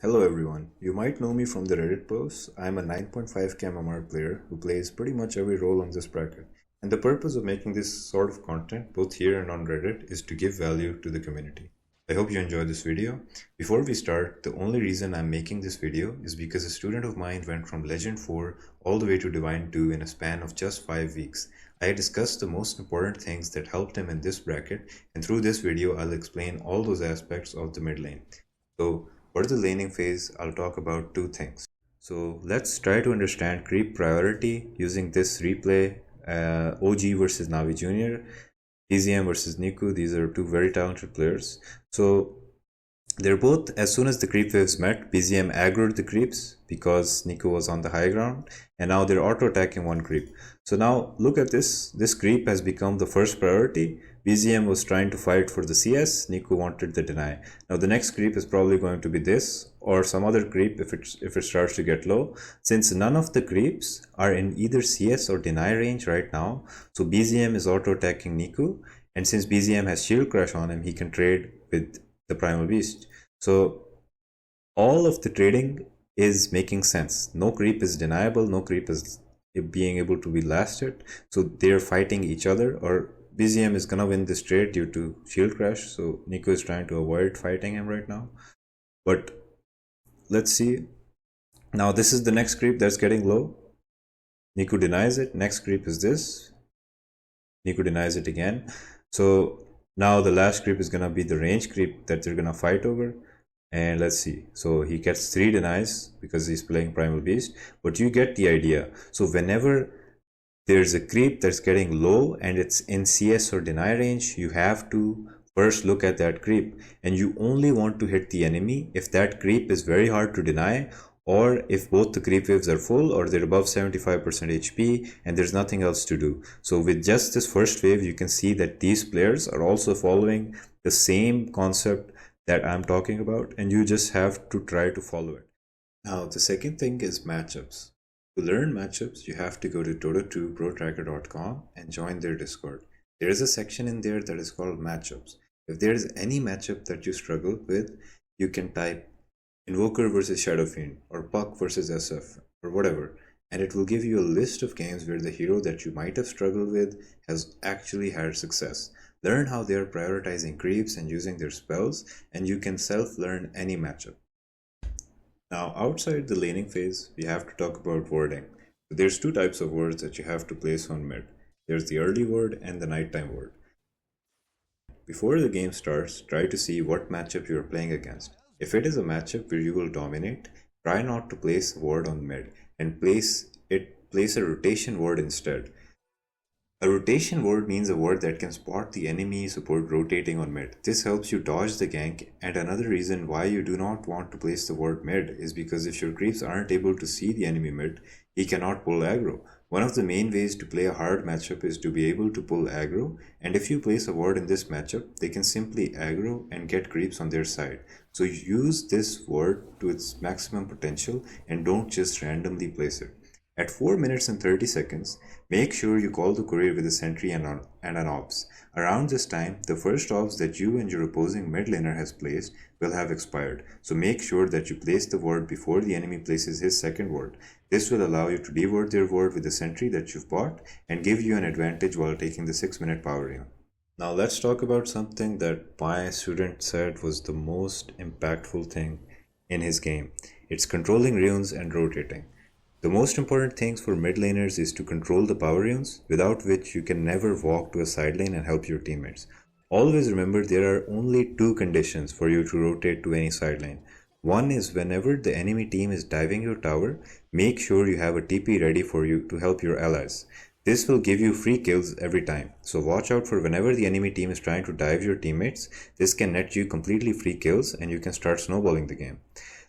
Hello everyone, you might know me from the Reddit posts. I'm a 9.5 MMR player who plays pretty much every role on this bracket. And the purpose of making this sort of content, both here and on Reddit, is to give value to the community. I hope you enjoyed this video. Before we start, the only reason I'm making this video is because a student of mine went from Legend 4 all the way to Divine 2 in a span of just 5 weeks. I discussed the most important things that helped him in this bracket, and through this video I'll explain all those aspects of the mid lane. So for the laning phase, I'll talk about two things. So let's try to understand creep priority using this replay, OG versus Navi Jr., BZM versus Niku. These are two very talented players. So they're both, as soon as the creep waves met, BZM aggroed the creeps because Niku was on the high ground, and now they're auto-attacking one creep. So now look at this. This creep has become the first priority. BZM was trying to fight for the CS, Niku wanted the deny. Now the next creep is probably going to be this, or some other creep if it starts to get low. Since none of the creeps are in either CS or deny range right now, so BZM is auto-attacking Niku, and since BZM has shield crash on him, he can trade with the Primal Beast. So all of the trading is making sense. No creep is deniable, no creep is being able to be lasted. So they're fighting each other, or BZM is gonna win this trade due to shield crash. So Nico is trying to avoid fighting him right now. But let's see. Now this is the next creep that's getting low. Nico denies it. Next creep is this. Nico denies it again. So now the last creep is gonna be the range creep that they're gonna fight over. And let's see, so he gets 3 denies because he's playing Primal Beast, but you get the idea. So whenever there's a creep that's getting low and it's in CS or deny range, you have to first look at that creep, and you only want to hit the enemy if that creep is very hard to deny, or if both the creep waves are full or they're above 75% HP and there's nothing else to do. So with just this first wave, you can see that these players are also following the same concept that I'm talking about, and you just have to try to follow it. Now the second thing is matchups. To learn matchups, you have to go to Dota2protracker.com and join their Discord. There is a section in there that is called matchups. If there is any matchup that you struggle with, you can type Invoker versus Shadow Fiend or Puck versus SF or whatever, and it will give you a list of games where the hero that you might have struggled with has actually had success. Learn how they are prioritizing creeps and using their spells, and you can self-learn any matchup. Now outside the laning phase, we have to talk about warding. So there's two types of wards that you have to place on mid. There's the early ward and the nighttime ward. Before the game starts, try to see what matchup you are playing against. If it is a matchup where you will dominate, try not to place a ward on mid and place a rotation ward instead. A rotation ward means a ward that can spot the enemy support rotating on mid. This helps you dodge the gank, and another reason why you do not want to place the ward mid is because if your creeps aren't able to see the enemy mid, he cannot pull aggro. One of the main ways to play a hard matchup is to be able to pull aggro, and if you place a ward in this matchup, they can simply aggro and get creeps on their side. So use this ward to its maximum potential and don't just randomly place it. At 4 minutes and 30 seconds, make sure you call the courier with a sentry and an ops. Around this time, the first ops that you and your opposing mid laner has placed will have expired, so make sure that you place the ward before the enemy places his second ward. This will allow you to deward their ward with the sentry that you've bought and give you an advantage while taking the 6-minute power rune. Now let's talk about something that my student said was the most impactful thing in his game. It's controlling runes and rotating. The most important things for mid laners is to control the power runes, without which you can never walk to a side lane and help your teammates. Always remember there are only two conditions for you to rotate to any side lane. One is whenever the enemy team is diving your tower, make sure you have a TP ready for you to help your allies. This will give you free kills every time, so watch out for whenever the enemy team is trying to dive your teammates. This can net you completely free kills and you can start snowballing the game.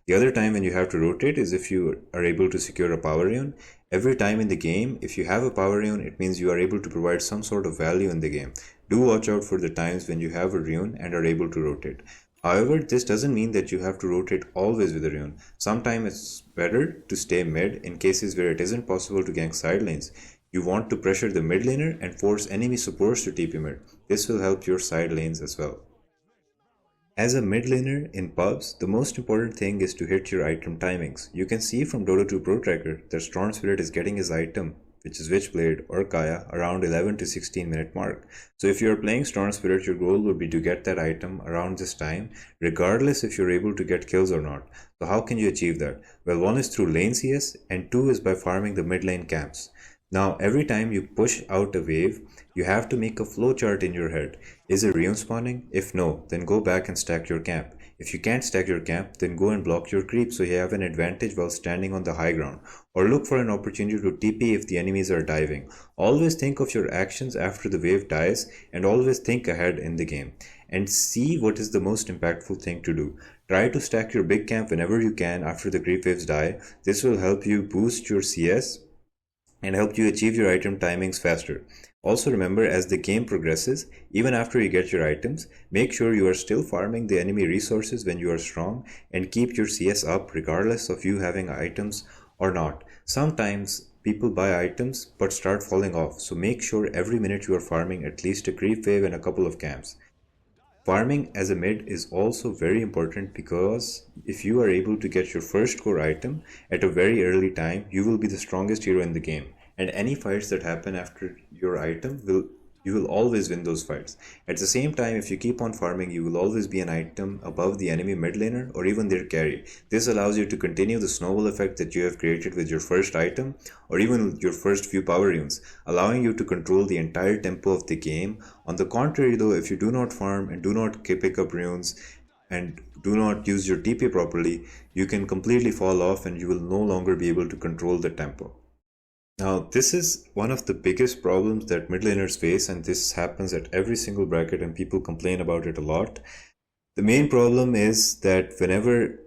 The other time when you have to rotate is if you are able to secure a power rune. Every time in the game, if you have a power rune, it means you are able to provide some sort of value in the game. Do watch out for the times when you have a rune and are able to rotate. However, this doesn't mean that you have to rotate always with a rune. Sometimes it's better to stay mid in cases where it isn't possible to gank side lanes. You want to pressure the mid laner and force enemy supports to TP mid. This will help your side lanes as well. As a mid laner in pubs, the most important thing is to hit your item timings. You can see from Dota 2 Pro Tracker that Storm Spirit is getting his item, which is Witchblade or Kaya, around 11 to 16 minute mark. So if you are playing Storm Spirit, your goal would be to get that item around this time, regardless if you're able to get kills or not. So how can you achieve that? Well, one is through lane CS and two is by farming the mid lane camps. Now, every time you push out a wave, you have to make a flowchart in your head. Is a Rion spawning? If no, then go back and stack your camp. If you can't stack your camp, then go and block your creep so you have an advantage while standing on the high ground. Or look for an opportunity to TP if the enemies are diving. Always think of your actions after the wave dies and always think ahead in the game. And see what is the most impactful thing to do. Try to stack your big camp whenever you can after the creep waves die. This will help you boost your CS and help you achieve your item timings faster. Also remember, as the game progresses, even after you get your items, make sure you are still farming the enemy resources when you are strong and keep your CS up regardless of you having items or not. Sometimes people buy items but start falling off, so make sure every minute you are farming at least a creep wave and a couple of camps. Farming as a mid is also very important because if you are able to get your first core item at a very early time, you will be the strongest hero in the game. And any fights that happen after your item you will always win those fights. At the same time, if you keep on farming, you will always be an item above the enemy mid laner or even their carry. This allows you to continue the snowball effect that you have created with your first item or even your first few power runes, allowing you to control the entire tempo of the game. On the contrary though, if you do not farm and do not pick up runes and do not use your TP properly, you can completely fall off and you will no longer be able to control the tempo. Now, this is one of the biggest problems that mid laners face, and this happens at every single bracket and people complain about it a lot. The main problem is that whenever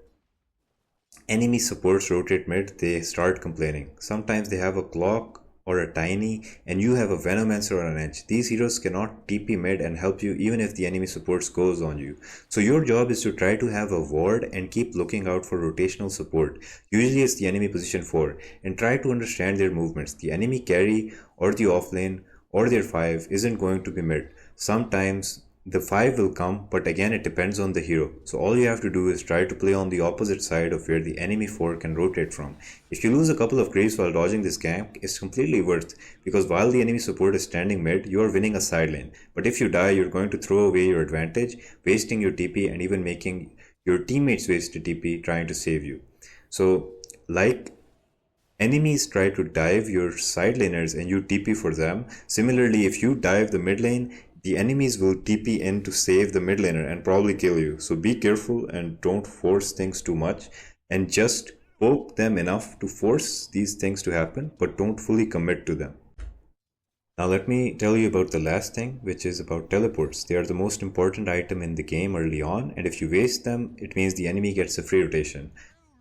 enemy supports rotate mid, they start complaining. Sometimes they have a clock or a tiny and you have a venomancer or an edge. These heroes cannot TP mid and help you even if the enemy supports goes on you. So your job is to try to have a ward and keep looking out for rotational support. Usually it's the enemy position 4 and try to understand their movements. The enemy carry or the offlane or their 5 isn't going to be mid. Sometimes the 5 will come, but again it depends on the hero. So all you have to do is try to play on the opposite side of where the enemy 4 can rotate from. If you lose a couple of creeps while dodging this gank, it's completely worth, because while the enemy support is standing mid, you are winning a side lane. But if you die, you're going to throw away your advantage, wasting your TP and even making your teammates waste a TP trying to save you. So like enemies try to dive your side laners and you TP for them, similarly if you dive the mid lane, the enemies will TP in to save the mid laner and probably kill you. So be careful and don't force things too much and just poke them enough to force these things to happen, but don't fully commit to them. Now let me tell you about the last thing, which is about teleports. They are the most important item in the game early on, and if you waste them, it means the enemy gets a free rotation.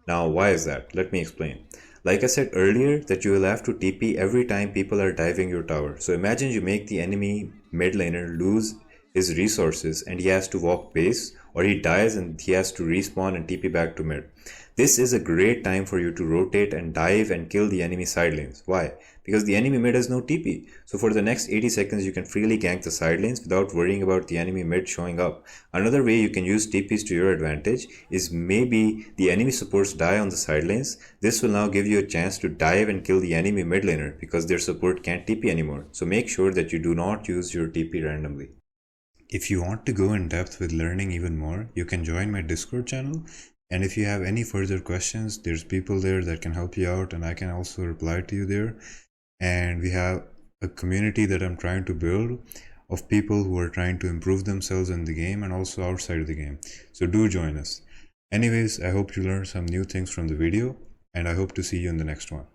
Now why is that? Let me explain. Like I said earlier, that you will have to TP every time people are diving your tower. So imagine you make the enemy mid laner lose his resources and he has to walk base, or he dies and he has to respawn and TP back to mid. This is a great time for you to rotate and dive and kill the enemy side lanes. Why? Because the enemy mid has no TP. So for the next 80 seconds you can freely gank the side lanes without worrying about the enemy mid showing up. Another way you can use TPs to your advantage is maybe the enemy supports die on the side lanes. This will now give you a chance to dive and kill the enemy mid laner because their support can't TP anymore. So make sure that you do not use your TP randomly. If you want to go in depth with learning even more, you can join my Discord channel. And if you have any further questions, there's people there that can help you out and I can also reply to you there. And we have a community that I'm trying to build of people who are trying to improve themselves in the game and also outside of the game. So do join us. Anyways, I hope you learned some new things from the video and I hope to see you in the next one.